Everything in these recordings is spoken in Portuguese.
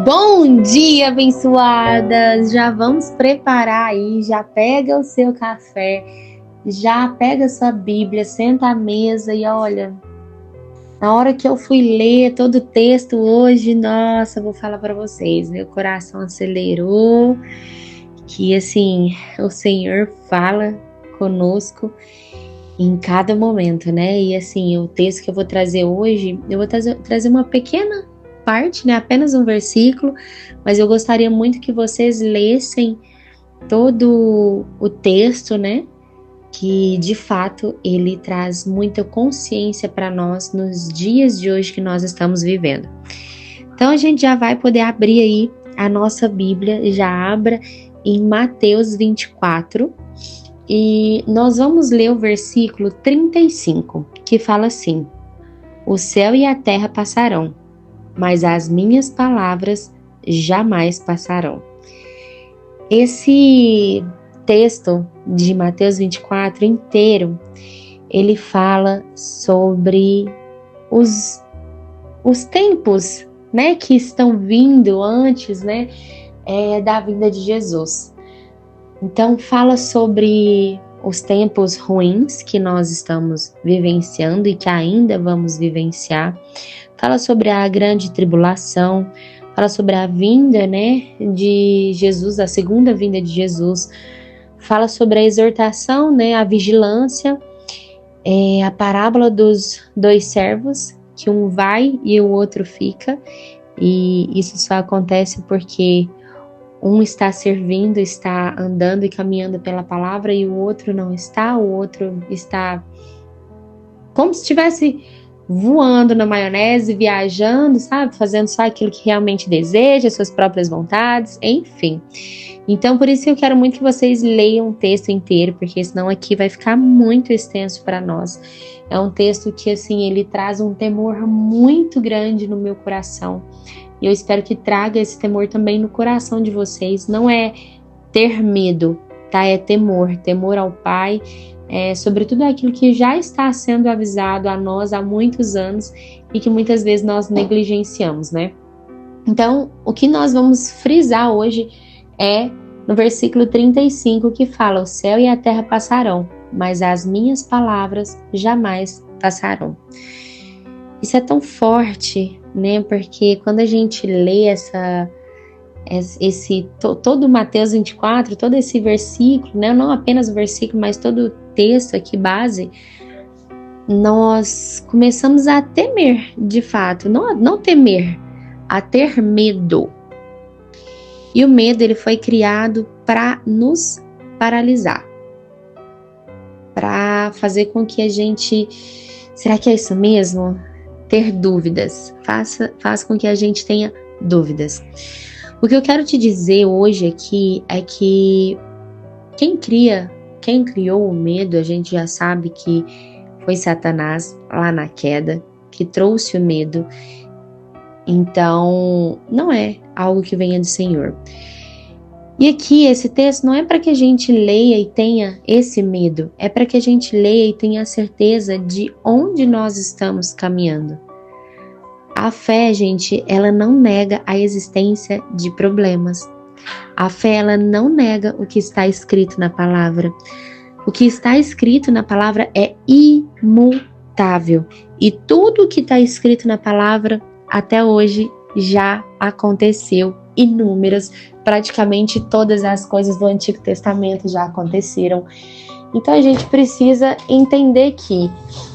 Bom dia, abençoadas! Já vamos preparar aí, já pega o seu café, já pega a sua Bíblia, senta à mesa e olha, na hora que eu fui ler todo o texto hoje, nossa, vou falar para vocês, meu coração acelerou, que assim, o Senhor fala conosco em cada momento, né? E assim, o texto que eu vou trazer hoje, eu vou trazer uma pequena parte, né? Apenas um versículo, mas eu gostaria muito que vocês lessem todo o texto, né? Que de fato ele traz muita consciência para nós nos dias de hoje que nós estamos vivendo. Então a gente já vai poder abrir aí a nossa Bíblia, já abra em Mateus 24 e nós vamos ler o versículo 35, que fala assim: o céu e a terra passarão, mas as minhas palavras jamais passarão. Esse texto de Mateus 24 inteiro, ele fala sobre os tempos, né, que estão vindo antes, né, da vinda de Jesus. Então fala sobre os tempos ruins que nós estamos vivenciando e que ainda vamos vivenciar. Fala sobre a grande tribulação, fala sobre a vinda, né, de Jesus, a segunda vinda de Jesus. Fala sobre a exortação, né, a vigilância, a parábola dos dois servos, que um vai e o outro fica. E isso só acontece porque um está servindo, está andando e caminhando pela palavra e o outro não está, o outro está como se estivesse voando na maionese, viajando, sabe? Fazendo só aquilo que realmente deseja, suas próprias vontades, enfim. Então, por isso eu quero muito que vocês leiam o texto inteiro, porque senão aqui vai ficar muito extenso para nós. É um texto que, assim, ele traz um temor muito grande no meu coração. E eu espero que traga esse temor também no coração de vocês. Não é ter medo, tá? É temor ao Pai, sobre tudo aquilo que já está sendo avisado a nós há muitos anos e que muitas vezes nós negligenciamos, né? Então, o que nós vamos frisar hoje é no versículo 35, que fala: o céu e a terra passarão, mas as minhas palavras jamais passarão. Isso é tão forte, né? Porque quando a gente lê todo Mateus 24, todo esse versículo, né? Não apenas o versículo, mas todo o texto aqui base, nós começamos a temer, de fato, não temer, a ter medo. E o medo, ele foi criado para nos paralisar, para fazer com que a gente, será que é isso mesmo? Ter dúvidas, faz com que a gente tenha dúvidas. O que eu quero te dizer hoje aqui é que quem criou o medo, a gente já sabe que foi Satanás lá na queda, que trouxe o medo. Então, não é algo que venha do Senhor. E aqui, esse texto não é para que a gente leia e tenha esse medo, é para que a gente leia e tenha a certeza de onde nós estamos caminhando. A fé, gente, ela não nega a existência de problemas. A fé, ela não nega o que está escrito na palavra. O que está escrito na palavra é imutável. E tudo o que está escrito na palavra, até hoje, já aconteceu. Praticamente todas as coisas do Antigo Testamento já aconteceram. Então a gente precisa entender que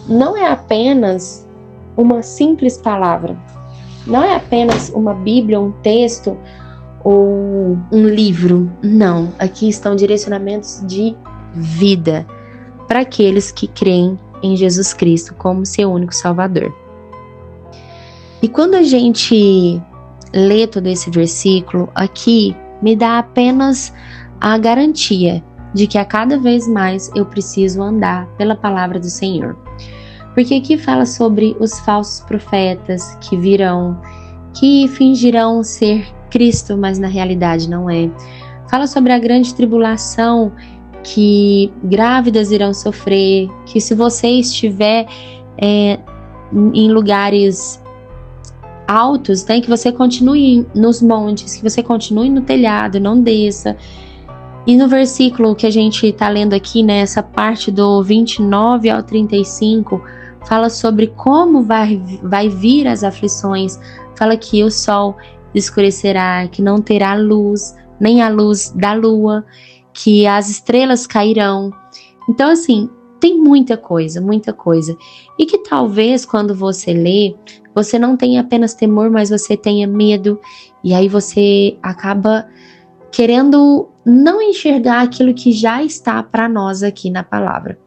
não é apenas uma simples palavra, não é apenas uma Bíblia, um texto ou um livro. Não, aqui estão direcionamentos de vida para aqueles que creem em Jesus Cristo como seu único Salvador. E quando a gente lê todo esse versículo, aqui me dá apenas a garantia de que a cada vez mais eu preciso andar pela palavra do Senhor. Porque aqui fala sobre os falsos profetas que virão, que fingirão ser Cristo, mas na realidade não é. Fala sobre a grande tribulação que grávidas irão sofrer, que se você estiver em lugares altos, né? Que você continue nos montes, que você continue no telhado, não desça. E no versículo que a gente está lendo aqui, né, essa parte do 29 ao 35, fala sobre como vai vir as aflições. Fala que o sol escurecerá, que não terá luz, nem a luz da lua, que as estrelas cairão. Então, assim, tem muita coisa, muita coisa. E que talvez quando você lê, você não tenha apenas temor, mas você tenha medo. E aí você acaba querendo não enxergar aquilo que já está para nós aqui na palavra.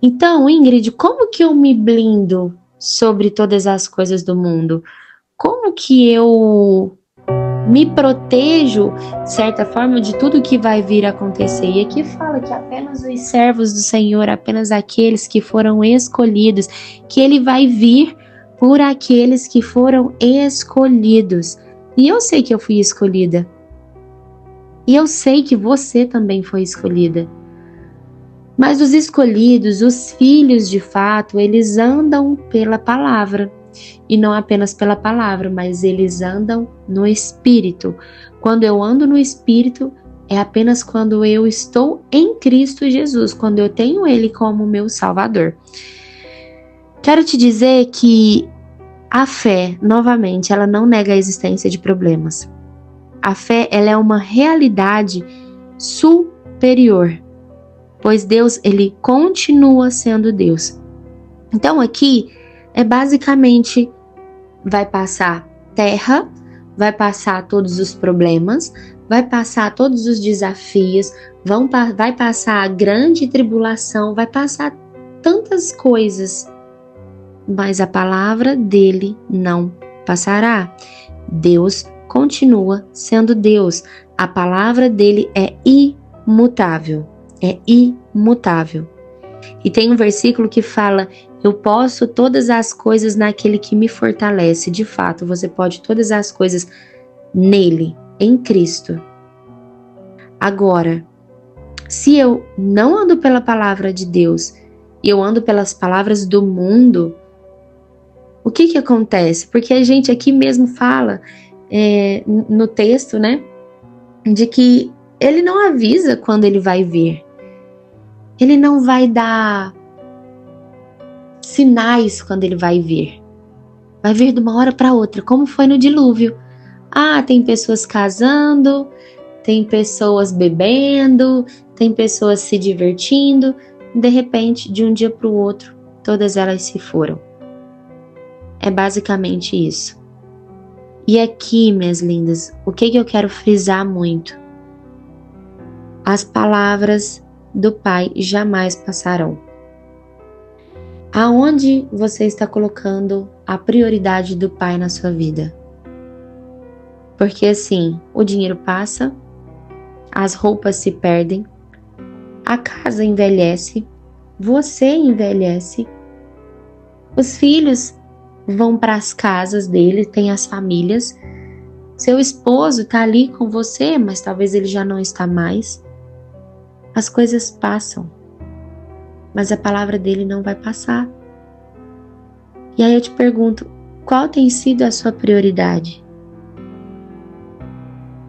Então, Ingrid, como que eu me blindo sobre todas as coisas do mundo? Como que eu me protejo, de certa forma, de tudo que vai vir a acontecer? E aqui fala que apenas os servos do Senhor, apenas aqueles que foram escolhidos, que ele vai vir por aqueles que foram escolhidos. E eu sei que eu fui escolhida. E eu sei que você também foi escolhida. Mas os escolhidos, os filhos de fato, eles andam pela palavra. E não apenas pela palavra, mas eles andam no Espírito. Quando eu ando no Espírito, é apenas quando eu estou em Cristo Jesus, quando eu tenho Ele como meu Salvador. Quero te dizer que a fé, novamente, ela não nega a existência de problemas. A fé, ela é uma realidade superior, pois Deus, ele continua sendo Deus. Então aqui é basicamente, vai passar terra, vai passar todos os problemas, vai passar todos os desafios, vai passar a grande tribulação, vai passar tantas coisas, mas a palavra dele não passará. Deus continua sendo Deus. A palavra dele é imutável. É imutável. E tem um versículo que fala: eu posso todas as coisas naquele que me fortalece. De fato, você pode todas as coisas nele, em Cristo. Agora, se eu não ando pela palavra de Deus e eu ando pelas palavras do mundo, o que acontece? Porque a gente aqui mesmo fala no texto, né, de que ele não avisa quando ele vai vir. Ele não vai dar sinais quando ele vai vir. Vai vir de uma hora para outra, como foi no dilúvio. Ah, tem pessoas casando, tem pessoas bebendo, tem pessoas se divertindo. De repente, de um dia para o outro, todas elas se foram. É basicamente isso. E aqui, minhas lindas, o que eu quero frisar muito? As palavras do Pai jamais passarão. Aonde você está colocando a prioridade do Pai na sua vida? Porque assim, o dinheiro passa, as roupas se perdem, a casa envelhece, você envelhece, os filhos vão para as casas deles, tem as famílias, seu esposo está ali com você, mas talvez ele já não está mais. As coisas passam, mas a palavra dele não vai passar. E aí eu te pergunto, qual tem sido a sua prioridade?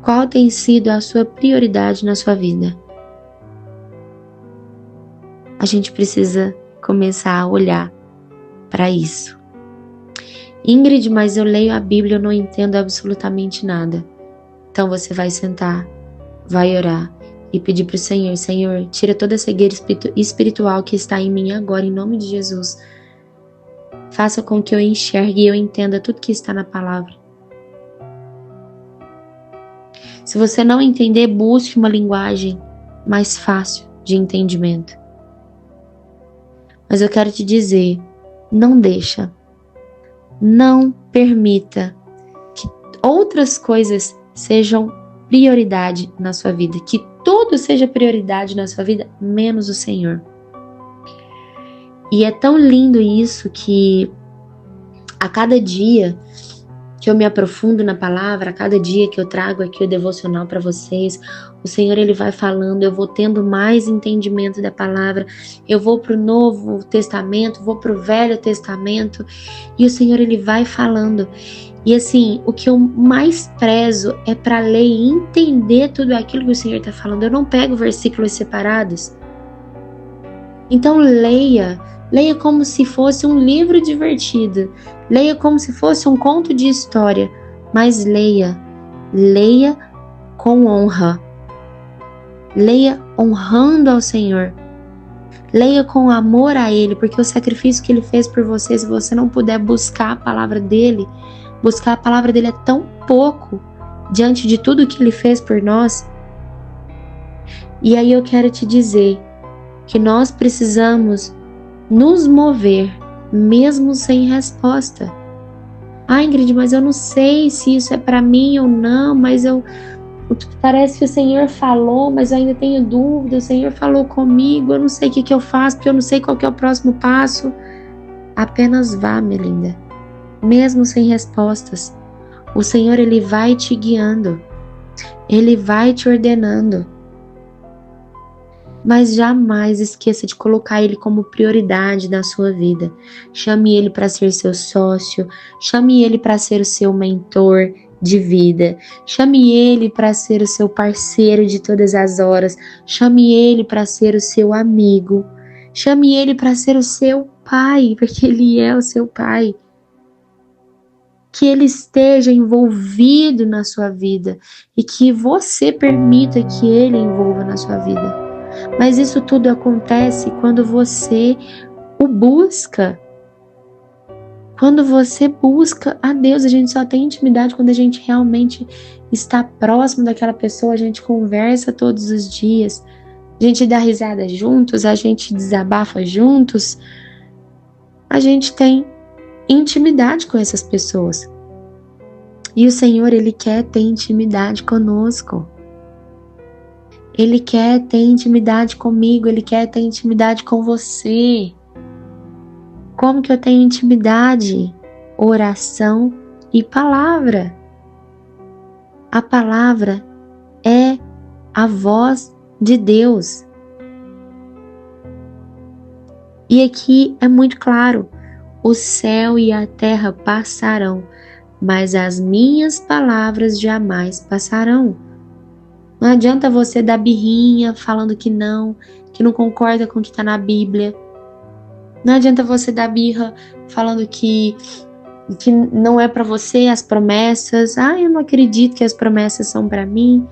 Qual tem sido a sua prioridade na sua vida? A gente precisa começar a olhar para isso. Ingrid, mas eu leio a Bíblia e eu não entendo absolutamente nada. Então você vai sentar, vai orar e pedir para o Senhor: Senhor, tira toda a cegueira espiritual que está em mim agora, em nome de Jesus. Faça com que eu enxergue e eu entenda tudo que está na palavra. Se você não entender, busque uma linguagem mais fácil de entendimento. Mas eu quero te dizer, não permita que outras coisas sejam prioridade na sua vida, que tudo seja prioridade na sua vida, menos o Senhor. E é tão lindo isso que a cada dia que eu me aprofundo na palavra, a cada dia que eu trago aqui o devocional para vocês, o Senhor ele vai falando, eu vou tendo mais entendimento da palavra, eu vou para o Novo Testamento, vou para o Velho Testamento, e o Senhor ele vai falando. E assim, o que eu mais prezo é para ler e entender tudo aquilo que o Senhor está falando. Eu não pego versículos separados. Então leia como se fosse um livro divertido, leia como se fosse um conto de história, mas leia com honra, leia honrando ao Senhor, leia com amor a Ele, porque o sacrifício que Ele fez por você, se você não puder buscar a palavra dEle, buscar a palavra dEle é tão pouco diante de tudo que Ele fez por nós. E aí eu quero te dizer que nós precisamos nos mover, mesmo sem resposta. Ah, Ingrid, mas eu não sei se isso é para mim ou não, mas parece que o Senhor falou, mas eu ainda tenho dúvida, o Senhor falou comigo, eu não sei o que eu faço, porque eu não sei qual que é o próximo passo. Apenas vá, minha linda, mesmo sem respostas. O Senhor, Ele vai te guiando, Ele vai te ordenando. Mas jamais esqueça de colocar Ele como prioridade na sua vida. Chame Ele para ser seu sócio, chame Ele para ser o seu mentor de vida, chame Ele para ser o seu parceiro de todas as horas, chame Ele para ser o seu amigo, chame Ele para ser o seu pai, porque Ele é o seu pai. Que Ele esteja envolvido na sua vida e que você permita que Ele envolva na sua vida. Mas isso tudo acontece quando você o busca. Quando você busca a Deus, a gente só tem intimidade quando a gente realmente está próximo daquela pessoa, a gente conversa todos os dias, a gente dá risada juntos, a gente desabafa juntos, a gente tem intimidade com essas pessoas. E o Senhor, Ele quer ter intimidade conosco. Ele quer ter intimidade comigo, Ele quer ter intimidade com você. Como que eu tenho intimidade? Oração e palavra. A palavra é a voz de Deus. E aqui é muito claro: o céu e a terra passarão, mas as minhas palavras jamais passarão. Não adianta você dar birrinha falando que não concorda com o que está na Bíblia. Não adianta você dar birra falando que não é para você as promessas. Eu não acredito que as promessas são para mim.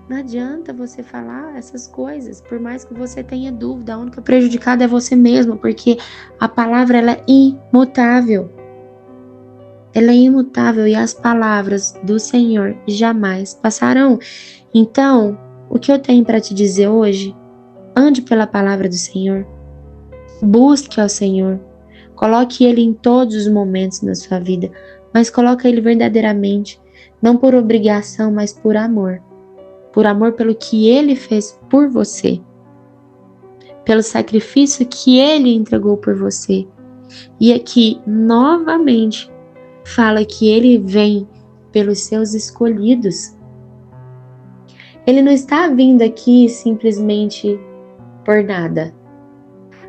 Não adianta você falar essas coisas, por mais que você tenha dúvida. A única prejudicada é você mesmo, porque a palavra ela é imutável. Ela é imutável e as palavras do Senhor jamais passarão. Então, o que eu tenho para te dizer hoje? Ande pela palavra do Senhor. Busque ao Senhor. Coloque Ele em todos os momentos da sua vida, mas coloque Ele verdadeiramente, não por obrigação, mas por amor. Por amor pelo que Ele fez por você, pelo sacrifício que Ele entregou por você. E aqui, novamente, fala que Ele vem pelos seus escolhidos. Ele não está vindo aqui simplesmente por nada.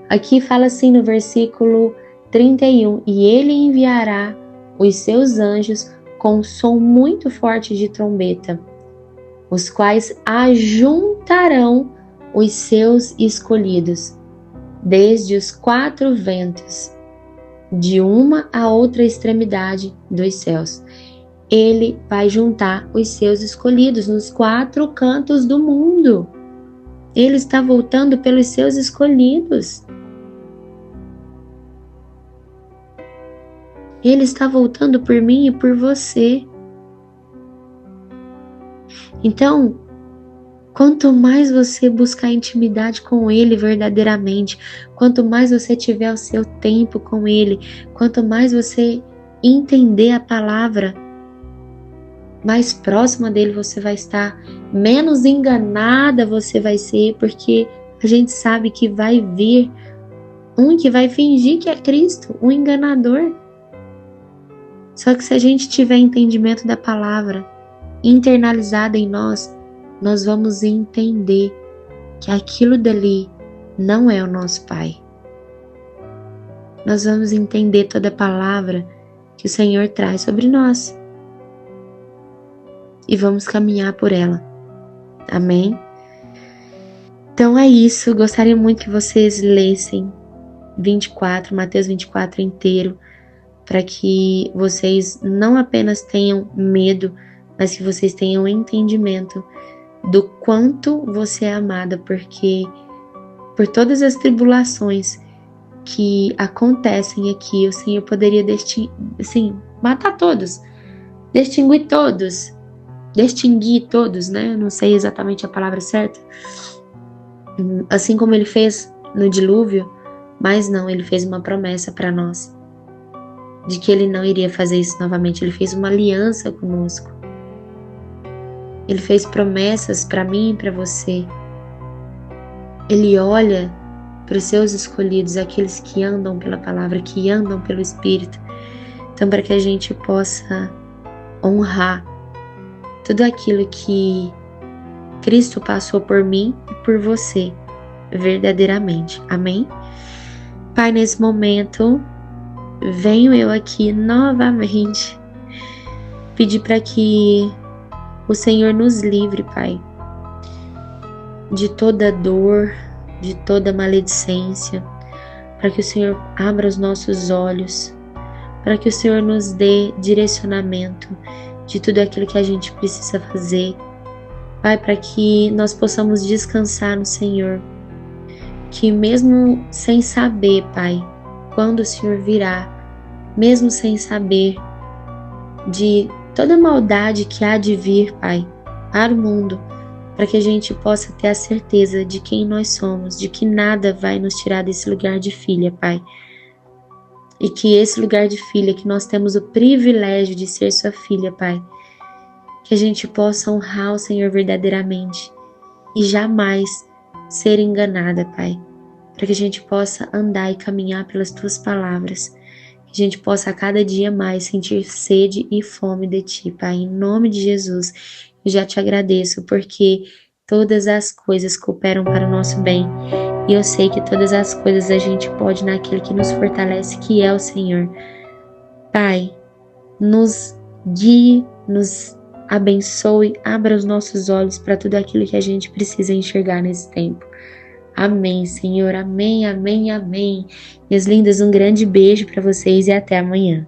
Aqui fala assim no versículo 31, e Ele enviará os seus anjos com um som muito forte de trombeta, os quais ajuntarão os seus escolhidos, desde os 4 ventos, de uma a outra extremidade dos céus. Ele vai juntar os seus escolhidos nos 4 cantos do mundo. Ele está voltando pelos seus escolhidos. Ele está voltando por mim e por você. Então, quanto mais você buscar intimidade com Ele verdadeiramente, quanto mais você tiver o seu tempo com Ele, quanto mais você entender a palavra, mais próxima dele você vai estar, menos enganada você vai ser, porque a gente sabe que vai vir um que vai fingir que é Cristo, um enganador. Só que se a gente tiver entendimento da palavra internalizada em nós, nós vamos entender que aquilo dali não é o nosso Pai. Nós vamos entender toda a palavra que o Senhor traz sobre nós. e vamos caminhar por ela. Amém? Então é isso, gostaria muito que vocês lessem Mateus 24 inteiro, para que vocês não apenas tenham medo, mas que vocês tenham entendimento do quanto você é amada, porque por todas as tribulações que acontecem aqui, o Senhor poderia matar todos, extinguir todos, né? Não sei exatamente a palavra certa. Assim como ele fez no dilúvio, mas não, ele fez uma promessa para nós, de que ele não iria fazer isso novamente. Ele fez uma aliança conosco. Ele fez promessas para mim e para você. Ele olha para os seus escolhidos, aqueles que andam pela palavra, que andam pelo Espírito. Então, para que a gente possa honrar tudo aquilo que Cristo passou por mim e por você, verdadeiramente. Amém? Pai, nesse momento, venho eu aqui novamente pedir para que o Senhor nos livre, Pai, de toda dor, de toda maledicência, para que o Senhor abra os nossos olhos, para que o Senhor nos dê direcionamento de tudo aquilo que a gente precisa fazer, Pai, para que nós possamos descansar no Senhor, que mesmo sem saber, Pai, quando o Senhor virá, mesmo sem saber de toda a maldade que há de vir, Pai, para o mundo, para que a gente possa ter a certeza de quem nós somos, de que nada vai nos tirar desse lugar de filha, Pai. E que esse lugar de filha, que nós temos o privilégio de ser sua filha, Pai, que a gente possa honrar o Senhor verdadeiramente e jamais ser enganada, Pai, para que a gente possa andar e caminhar pelas tuas palavras, que a gente possa a cada dia mais sentir sede e fome de ti, Pai, em nome de Jesus. Eu já te agradeço porque todas as coisas cooperam para o nosso bem e eu sei que todas as coisas a gente pode naquele que nos fortalece, que é o Senhor. Pai, nos guie, nos abençoe, abra os nossos olhos para tudo aquilo que a gente precisa enxergar nesse tempo. Amém, Senhor. Amém, amém, amém. Minhas lindas, um grande beijo para vocês e até amanhã.